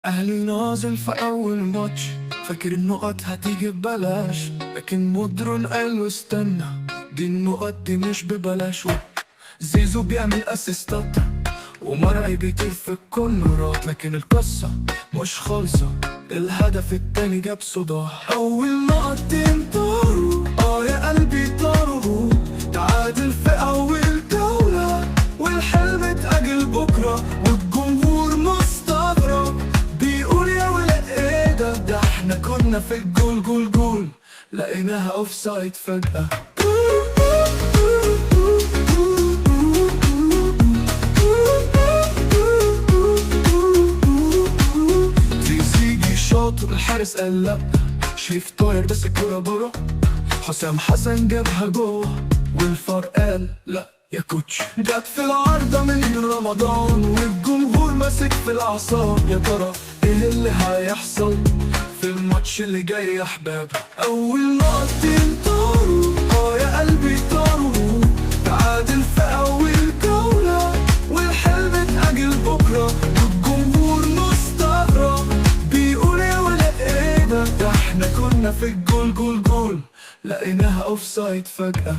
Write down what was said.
أهلي نازل في أول ماتش، فاكر النقط هتيجي ببلاش، لكن مدرن قال له استنى، دي النقط دي مش ببلاش. زيزو بيعمل اسيستات ومرعي بيطير في الكورنرات، لكن القصة مش خالصة، الهدف التاني جاب صداع. أول نقطتين طاروا يا قلبي طاروا، تعادل في أول جولة والحلم اتأجل بكرة، والجمهور مستغرب بيقول يا ولا ايه ده احنا كنا في الجول جول جول، لقيناها اوف سايد فجأة. شاطر الحارس قال لا، شريف طاير بس الكورة برا، حسام حسن جابها جوه والفار قال لا يا كوتش. جت في العارضة من رمضان والجمهور ماسك في الأعصاب، يا ترى ايه اللي هيحصل في الماتش اللي جاي يا احباب؟ أول نقطتين طاروا يا قلبي طاروا، تعادل في أول جولة والحلم اتأجل بكرة، والجمهور مستغرب بيقول يا ولا ايه ده احنا كنا في الجول جول جول، لقيناها اوف سايد فجأة.